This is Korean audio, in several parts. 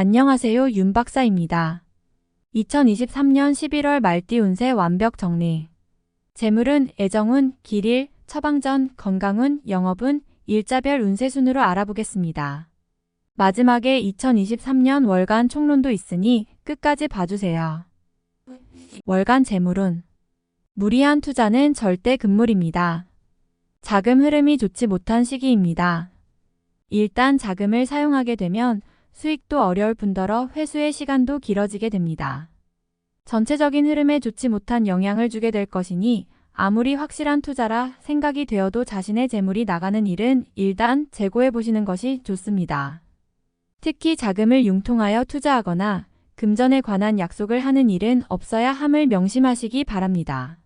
안녕하세요, 윤 박사입니다. 2023년 11월 말띠 운세 완벽 정리. 재물운, 애정운, 길일, 처방전, 건강운, 영업운, 일자별 운세 순으로 알아보겠습니다. 마지막에 2023년 월간 총론도 있으니 끝까지 봐주세요. 월간 재물운. 무리한 투자는 절대 금물입니다. 자금 흐름이 좋지 못한 시기입니다. 일단 자금을 사용하게 되면 수익도 어려울 뿐더러 회수의 시간도 길어지게 됩니다. 전체적인 흐름에 좋지 못한 영향을 주게 될 것이니 아무리 확실한 투자라 생각이 되어도 자신의 재물이 나가는 일은 일단 재고해 보시는 것이 좋습니다. 특히 자금을 융통하여 투자하거나 금전에 관한 약속을 하는 일은 없어야 함을 명심하시기 바랍니다.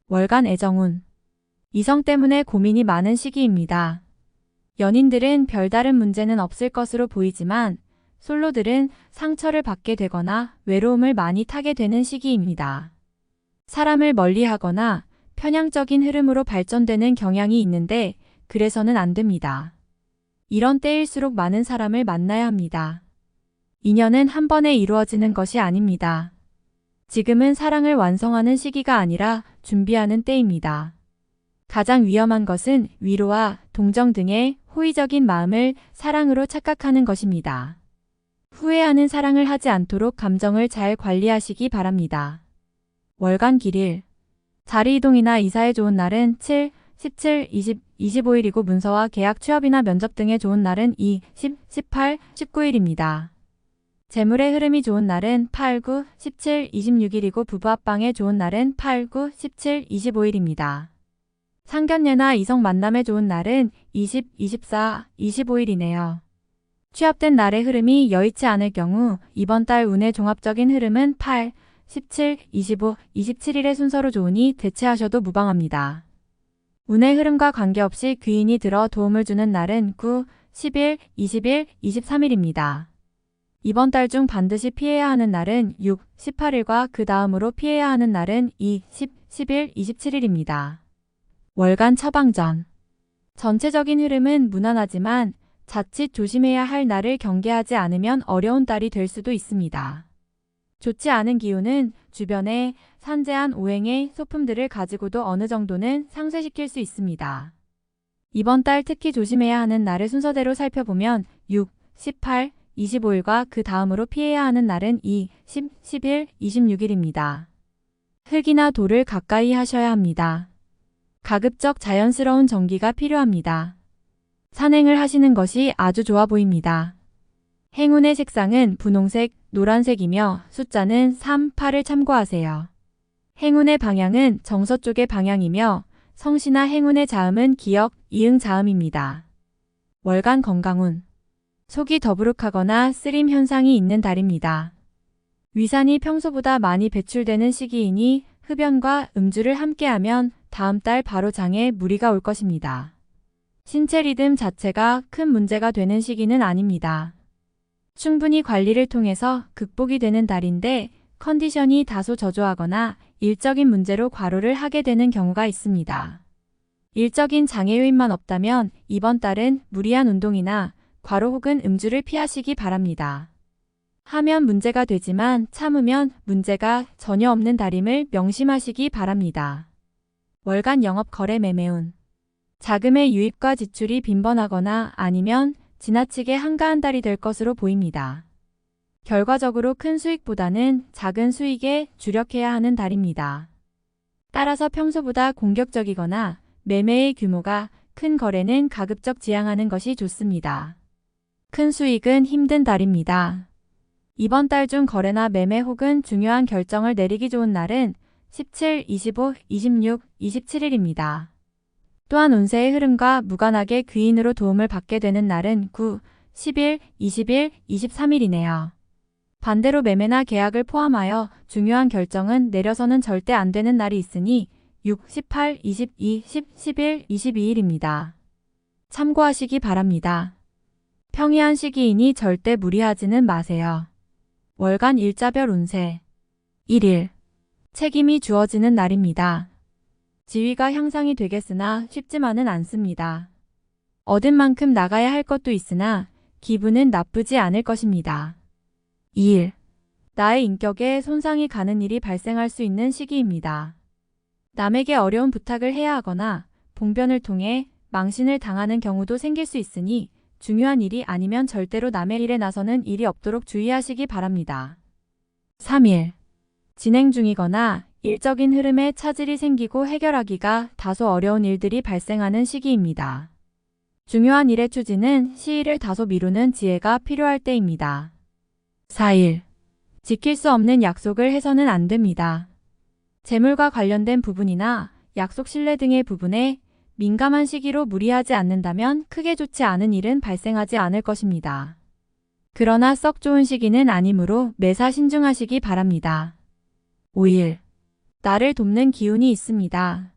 월간 애정운. 이성 때문에 고민이 많은 시기입니다. 연인들은 별다른 문제는 없을 것으로 보이지만 솔로들은 상처를 받게 되거나 외로움을 많이 타게 되는 시기입니다. 사람을 멀리하거나 편향적인 흐름으로 발전되는 경향이 있는데 그래서는 안 됩니다. 이런 때일수록 많은 사람을 만나야 합니다. 인연은 한 번에 이루어지는 것이 아닙니다. 지금은 사랑을 완성하는 시기가 아니라 준비하는 때입니다. 가장 위험한 것은 위로와 동정 등의 호의적인 마음을 사랑으로 착각하는 것입니다. 후회하는 사랑을 하지 않도록 감정을 잘 관리하시기 바랍니다. 월간 길일. 자리 이동이나 이사에 좋은 날은 7, 17, 20, 25일이고 문서와 계약 취업이나 면접 등에 좋은 날은 2, 10, 18, 19일입니다. 재물의 흐름이 좋은 날은 8, 9, 17, 26일이고 부부 합방에 좋은 날은 8, 9, 17, 25일입니다. 상견례나 이성 만남에 좋은 날은 20, 24, 25일이네요. 취합된 날의 흐름이 여의치 않을 경우 이번 달 운의 종합적인 흐름은 8, 17, 25, 27일의 순서로 좋으니 대체하셔도 무방합니다. 운의 흐름과 관계없이 귀인이 들어 도움을 주는 날은 9, 10일, 20일, 23일입니다. 이번 달 중 반드시 피해야 하는 날은 6, 18일과 그 다음으로 피해야 하는 날은 2, 10, 11, 27일입니다. 월간 처방전. 전체적인 흐름은 무난하지만 자칫 조심해야 할 날을 경계하지 않으면 어려운 달이 될 수도 있습니다. 좋지 않은 기운은 주변에 산재한 오행의 소품들을 가지고도 어느 정도는 상쇄시킬 수 있습니다. 이번 달 특히 조심해야 하는 날을 순서대로 살펴보면 6, 18, 25일과 그 다음으로 피해야 하는 날은 2, 10, 11, 26일입니다. 흙이나 돌을 가까이 하셔야 합니다. 가급적 자연스러운 전기가 필요합니다. 산행을 하시는 것이 아주 좋아 보입니다. 행운의 색상은 분홍색, 노란색이며 숫자는 3, 8을 참고하세요. 행운의 방향은 정서쪽의 방향이며 성씨나 행운의 자음은 기역, 이응 자음입니다. 월간 건강운. 속이 더부룩하거나 쓰림 현상이 있는 달입니다. 위산이 평소보다 많이 배출되는 시기이니 흡연과 음주를 함께하면 다음 달 바로 장에 무리가 올 것입니다. 신체 리듬 자체가 큰 문제가 되는 시기는 아닙니다. 충분히 관리를 통해서 극복이 되는 달인데 컨디션이 다소 저조하거나 일적인 문제로 과로를 하게 되는 경우가 있습니다. 일적인 장애 요인만 없다면 이번 달은 무리한 운동이나 과로 혹은 음주를 피하시기 바랍니다. 하면 문제가 되지만 참으면 문제가 전혀 없는 달임을 명심하시기 바랍니다. 월간 영업 거래 매매운. 자금의 유입과 지출이 빈번하거나 아니면 지나치게 한가한 달이 될 것으로 보입니다. 결과적으로 큰 수익보다는 작은 수익에 주력해야 하는 달입니다. 따라서 평소보다 공격적이거나 매매의 규모가 큰 거래는 가급적 지양하는 것이 좋습니다. 큰 수익은 힘든 달입니다. 이번 달 중 거래나 매매 혹은 중요한 결정을 내리기 좋은 날은 17, 25, 26, 27일입니다. 또한 운세의 흐름과 무관하게 귀인으로 도움을 받게 되는 날은 9, 10일, 20일, 23일이네요. 반대로 매매나 계약을 포함하여 중요한 결정은 내려서는 절대 안 되는 날이 있으니 6, 18, 22, 10, 11, 22일입니다. 참고하시기 바랍니다. 평이한 시기이니 절대 무리하지는 마세요. 월간 일자별 운세. 1일. 책임이 주어지는 날입니다. 지위가 향상이 되겠으나 쉽지만은 않습니다. 얻은 만큼 나가야 할 것도 있으나 기분은 나쁘지 않을 것입니다. 2일. 나의 인격에 손상이 가는 일이 발생할 수 있는 시기입니다. 남에게 어려운 부탁을 해야 하거나 봉변을 통해 망신을 당하는 경우도 생길 수 있으니 중요한 일이 아니면 절대로 남의 일에 나서는 일이 없도록 주의하시기 바랍니다. 3일. 진행 중이거나 일적인 흐름에 차질이 생기고 해결하기가 다소 어려운 일들이 발생하는 시기입니다. 중요한 일의 추진은 시일을 다소 미루는 지혜가 필요할 때입니다. 4일. 지킬 수 없는 약속을 해서는 안 됩니다. 재물과 관련된 부분이나 약속 신뢰 등의 부분에 민감한 시기로 무리하지 않는다면 크게 좋지 않은 일은 발생하지 않을 것입니다. 그러나 썩 좋은 시기는 아니므로 매사 신중하시기 바랍니다. 5일. 나를 돕는 기운이 있습니다.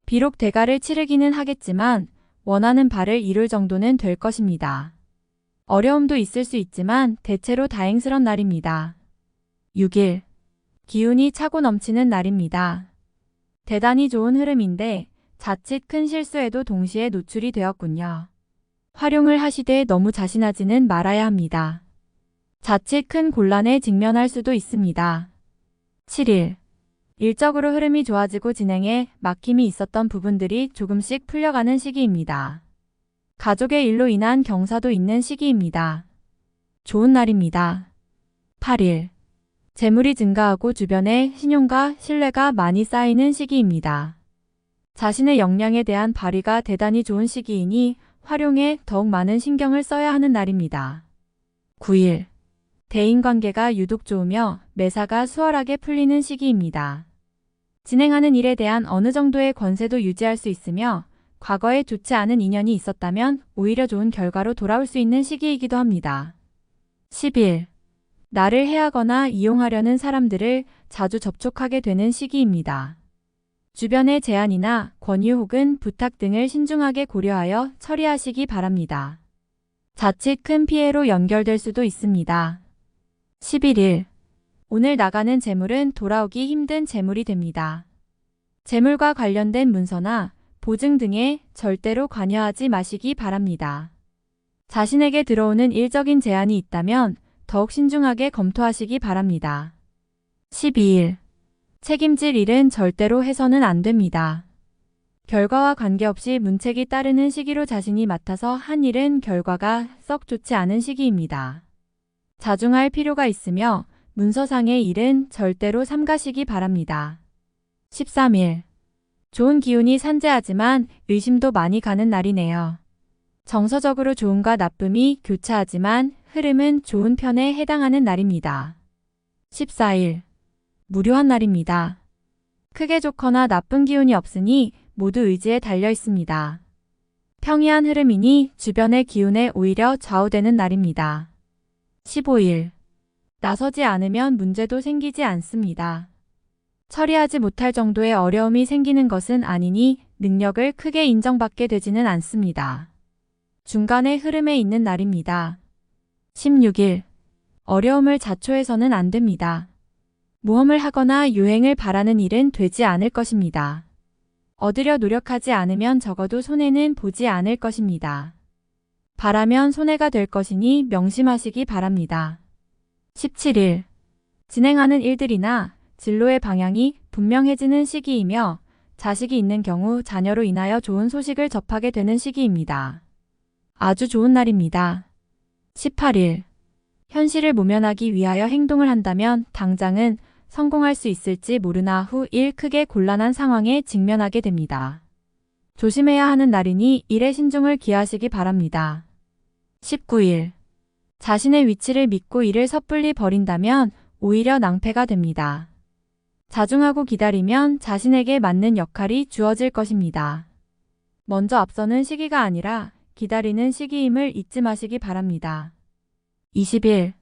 비록 대가를 치르기는 하겠지만 원하는 바를 이룰 정도는 될 것입니다. 어려움도 있을 수 있지만 대체로 다행스런 날입니다. 6일. 기운이 차고 넘치는 날입니다. 대단히 좋은 흐름인데 자칫 큰 실수에도 동시에 노출이 되었군요. 활용을 하시되 너무 자신하지는 말아야 합니다. 자칫 큰 곤란에 직면할 수도 있습니다. 7일. 일적으로 흐름이 좋아지고 진행에 막힘이 있었던 부분들이 조금씩 풀려가는 시기입니다. 가족의 일로 인한 경사도 있는 시기입니다. 좋은 날입니다. 8일. 재물이 증가하고 주변에 신용과 신뢰가 많이 쌓이는 시기입니다. 자신의 역량에 대한 발휘가 대단히 좋은 시기이니 활용에 더욱 많은 신경을 써야 하는 날입니다. 9일. 대인관계가 유독 좋으며 매사가 수월하게 풀리는 시기입니다. 진행하는 일에 대한 어느 정도의 권세도 유지할 수 있으며 과거에 좋지 않은 인연이 있었다면 오히려 좋은 결과로 돌아올 수 있는 시기이기도 합니다. 10일. 나를 해하거나 이용하려는 사람들을 자주 접촉하게 되는 시기입니다. 주변의 제안이나 권유 혹은 부탁 등을 신중하게 고려하여 처리하시기 바랍니다. 자칫 큰 피해로 연결될 수도 있습니다. 11일. 오늘 나가는 재물은 돌아오기 힘든 재물이 됩니다. 재물과 관련된 문서나 보증 등에 절대로 관여하지 마시기 바랍니다. 자신에게 들어오는 일적인 제안이 있다면 더욱 신중하게 검토하시기 바랍니다. 12일. 책임질 일은 절대로 해서는 안 됩니다. 결과와 관계없이 문책이 따르는 시기로 자신이 맡아서 한 일은 결과가 썩 좋지 않은 시기입니다. 자중할 필요가 있으며 문서상의 일은 절대로 삼가시기 바랍니다. 13일. 좋은 기운이 산재하지만 의심도 많이 가는 날이네요. 정서적으로 좋음과 나쁨이 교차하지만 흐름은 좋은 편에 해당하는 날입니다. 14일. 무료한 날입니다. 크게 좋거나 나쁜 기운이 없으니 모두 의지에 달려 있습니다. 평이한 흐름이니 주변의 기운에 오히려 좌우되는 날입니다. 15일. 나서지 않으면 문제도 생기지 않습니다. 처리하지 못할 정도의 어려움이 생기는 것은 아니니 능력을 크게 인정받게 되지는 않습니다. 중간의 흐름에 있는 날입니다. 16일. 어려움을 자초해서는 안 됩니다. 모험을 하거나 유행을 바라는 일은 되지 않을 것입니다. 얻으려 노력하지 않으면 적어도 손해는 보지 않을 것입니다. 바라면 손해가 될 것이니 명심하시기 바랍니다. 17일. 진행하는 일들이나 진로의 방향이 분명해지는 시기이며 자식이 있는 경우 자녀로 인하여 좋은 소식을 접하게 되는 시기입니다. 아주 좋은 날입니다. 18일. 현실을 모면하기 위하여 행동을 한다면 당장은 성공할 수 있을지 모르나 후 일 크게 곤란한 상황에 직면하게 됩니다. 조심해야 하는 날이니 일에 신중을 기하시기 바랍니다. 19일. 자신의 위치를 믿고 일을 섣불리 버린다면 오히려 낭패가 됩니다. 자중하고 기다리면 자신에게 맞는 역할이 주어질 것입니다. 먼저 앞서는 시기가 아니라 기다리는 시기임을 잊지 마시기 바랍니다. 20일.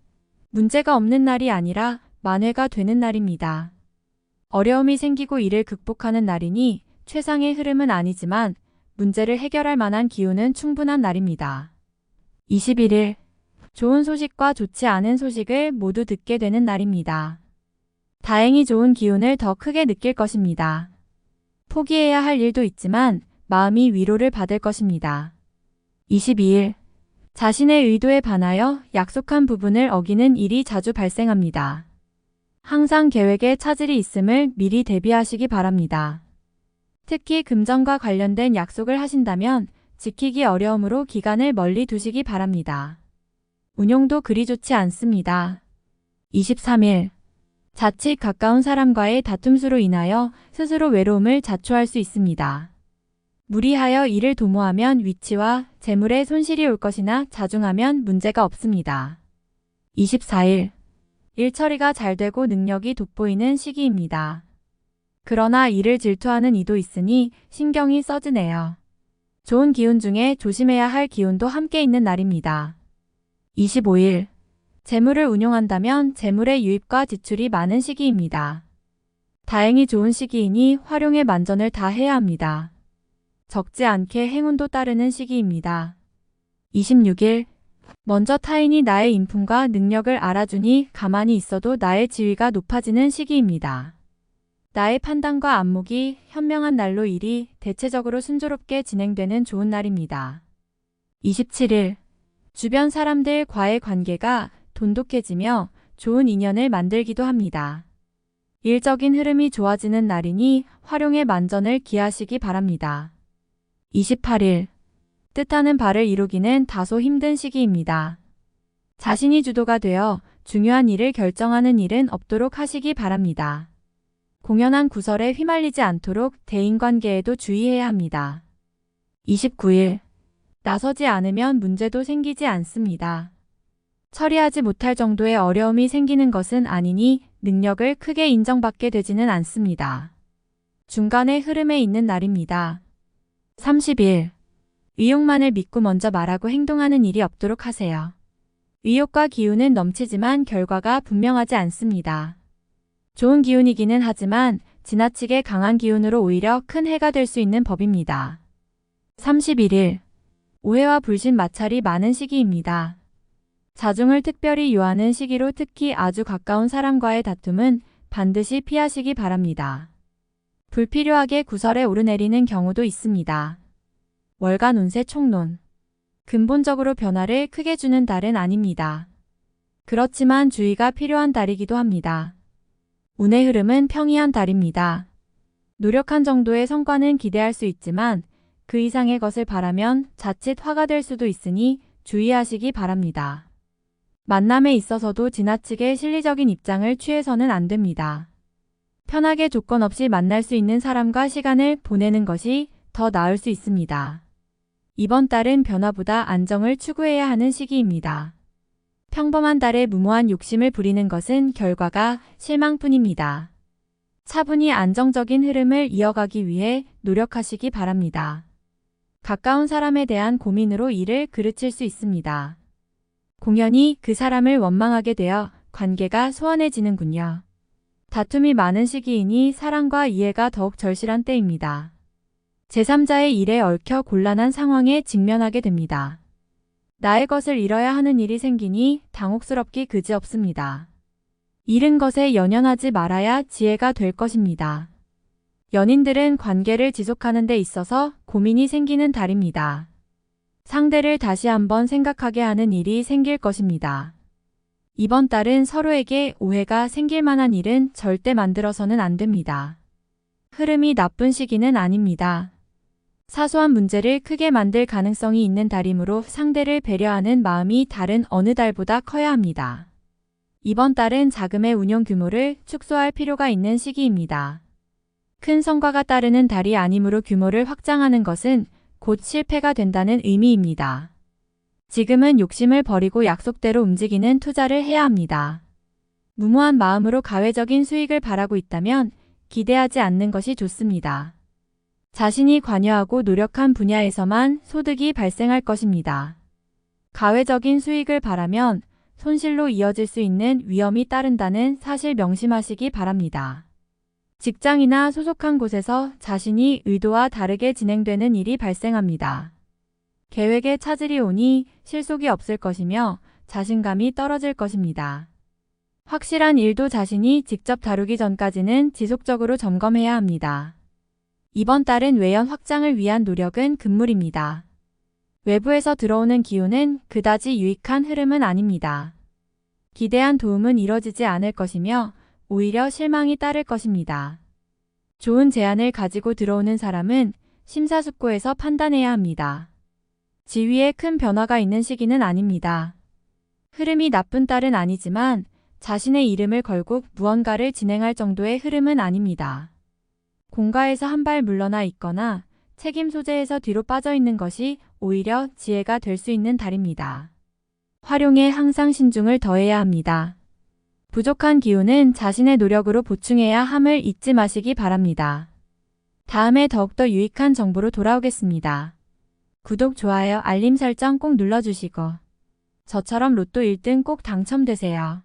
문제가 없는 날이 아니라 만회가 되는 날입니다. 어려움이 생기고 이를 극복하는 날이니 최상의 흐름은 아니지만 문제를 해결할 만한 기운은 충분한 날입니다. 21일. 좋은 소식과 좋지 않은 소식을 모두 듣게 되는 날입니다. 다행히 좋은 기운을 더 크게 느낄 것입니다. 포기해야 할 일도 있지만 마음이 위로를 받을 것입니다. 22일. 자신의 의도에 반하여 약속한 부분을 어기는 일이 자주 발생합니다. 항상 계획에 차질이 있음을 미리 대비하시기 바랍니다. 특히 금전과 관련된 약속을 하신다면 지키기 어려우므로 기간을 멀리 두시기 바랍니다. 운용도 그리 좋지 않습니다. 23일. 자칫 가까운 사람과의 다툼수로 인하여 스스로 외로움을 자초할 수 있습니다. 무리하여 일을 도모하면 위치와 재물에 손실이 올 것이나 자중하면 문제가 없습니다. 24일. 일 처리가 잘 되고 능력이 돋보이는 시기입니다. 그러나 일을 질투하는 이도 있으니 신경이 써지네요. 좋은 기운 중에 조심해야 할 기운도 함께 있는 날입니다. 25일. 재물을 운용한다면 재물의 유입과 지출이 많은 시기입니다. 다행히 좋은 시기이니 활용에 만전을 다해야 합니다. 적지 않게 행운도 따르는 시기입니다. 26일. 먼저 타인이 나의 인품과 능력을 알아주니 가만히 있어도 나의 지위가 높아지는 시기입니다. 나의 판단과 안목이 현명한 날로 일이 대체적으로 순조롭게 진행되는 좋은 날입니다. 27일. 주변 사람들과의 관계가 돈독해지며 좋은 인연을 만들기도 합니다. 일적인 흐름이 좋아지는 날이니 활용의 만전을 기하시기 바랍니다. 28일. 뜻하는 바를 이루기는 다소 힘든 시기입니다. 자신이 주도가 되어 중요한 일을 결정하는 일은 없도록 하시기 바랍니다. 공연한 구설에 휘말리지 않도록 대인관계에도 주의해야 합니다. 29일. 나서지 않으면 문제도 생기지 않습니다. 처리하지 못할 정도의 어려움이 생기는 것은 아니니 능력을 크게 인정받게 되지는 않습니다. 중간의 흐름에 있는 날입니다. 30일. 의욕만을 믿고 먼저 말하고 행동하는 일이 없도록 하세요. 의욕과 기운은 넘치지만 결과가 분명하지 않습니다. 좋은 기운이기는 하지만 지나치게 강한 기운으로 오히려 큰 해가 될 수 있는 법입니다. 31일. 오해와 불신 마찰이 많은 시기입니다. 자중을 특별히 요하는 시기로 특히 아주 가까운 사람과의 다툼은 반드시 피하시기 바랍니다. 불필요하게 구설에 오르내리는 경우도 있습니다. 월간 운세 총론. 근본적으로 변화를 크게 주는 달은 아닙니다. 그렇지만 주의가 필요한 달이기도 합니다. 운의 흐름은 평이한 달입니다. 노력한 정도의 성과는 기대할 수 있지만 그 이상의 것을 바라면 자칫 화가 될 수도 있으니 주의하시기 바랍니다. 만남에 있어서도 지나치게 실리적인 입장을 취해서는 안 됩니다. 편하게 조건 없이 만날 수 있는 사람과 시간을 보내는 것이 더 나을 수 있습니다. 이번 달은 변화보다 안정을 추구해야 하는 시기입니다. 평범한 달에 무모한 욕심을 부리는 것은 결과가 실망뿐입니다. 차분히 안정적인 흐름을 이어가기 위해 노력하시기 바랍니다. 가까운 사람에 대한 고민으로 일을 그르칠 수 있습니다. 공연히 그 사람을 원망하게 되어 관계가 소원해지는군요. 다툼이 많은 시기이니 사랑과 이해가 더욱 절실한 때입니다. 제3자의 일에 얽혀 곤란한 상황에 직면하게 됩니다. 나의 것을 잃어야 하는 일이 생기니 당혹스럽기 그지없습니다. 잃은 것에 연연하지 말아야 지혜가 될 것입니다. 연인들은 관계를 지속하는 데 있어서 고민이 생기는 달입니다. 상대를 다시 한번 생각하게 하는 일이 생길 것입니다. 이번 달은 서로에게 오해가 생길 만한 일은 절대 만들어서는 안 됩니다. 흐름이 나쁜 시기는 아닙니다. 사소한 문제를 크게 만들 가능성이 있는 달이므로 상대를 배려하는 마음이 다른 어느 달보다 커야 합니다. 이번 달은 자금의 운용 규모를 축소할 필요가 있는 시기입니다. 큰 성과가 따르는 달이 아니므로 규모를 확장하는 것은 곧 실패가 된다는 의미입니다. 지금은 욕심을 버리고 약속대로 움직이는 투자를 해야 합니다. 무모한 마음으로 가외적인 수익을 바라고 있다면 기대하지 않는 것이 좋습니다. 자신이 관여하고 노력한 분야에서만 소득이 발생할 것입니다. 가외적인 수익을 바라면 손실로 이어질 수 있는 위험이 따른다는 사실 명심하시기 바랍니다. 직장이나 소속한 곳에서 자신이 의도와 다르게 진행되는 일이 발생합니다. 계획에 차질이 오니 실속이 없을 것이며 자신감이 떨어질 것입니다. 확실한 일도 자신이 직접 다루기 전까지는 지속적으로 점검해야 합니다. 이번 달은 외연 확장을 위한 노력은 금물입니다. 외부에서 들어오는 기운은 그다지 유익한 흐름은 아닙니다. 기대한 도움은 이뤄지지 않을 것이며 오히려 실망이 따를 것입니다. 좋은 제안을 가지고 들어오는 사람은 심사숙고해서 판단해야 합니다. 지위에 큰 변화가 있는 시기는 아닙니다. 흐름이 나쁜 딸은 아니지만 자신의 이름을 걸고 무언가를 진행할 정도의 흐름은 아닙니다. 공가에서 한 발 물러나 있거나 책임 소재에서 뒤로 빠져 있는 것이 오히려 지혜가 될 수 있는 달입니다. 활용에 항상 신중을 더해야 합니다. 부족한 기운은 자신의 노력으로 보충해야 함을 잊지 마시기 바랍니다. 다음에 더욱더 유익한 정보로 돌아오겠습니다. 구독, 좋아요, 알림 설정 꼭 눌러주시고 저처럼 로또 1등 꼭 당첨되세요.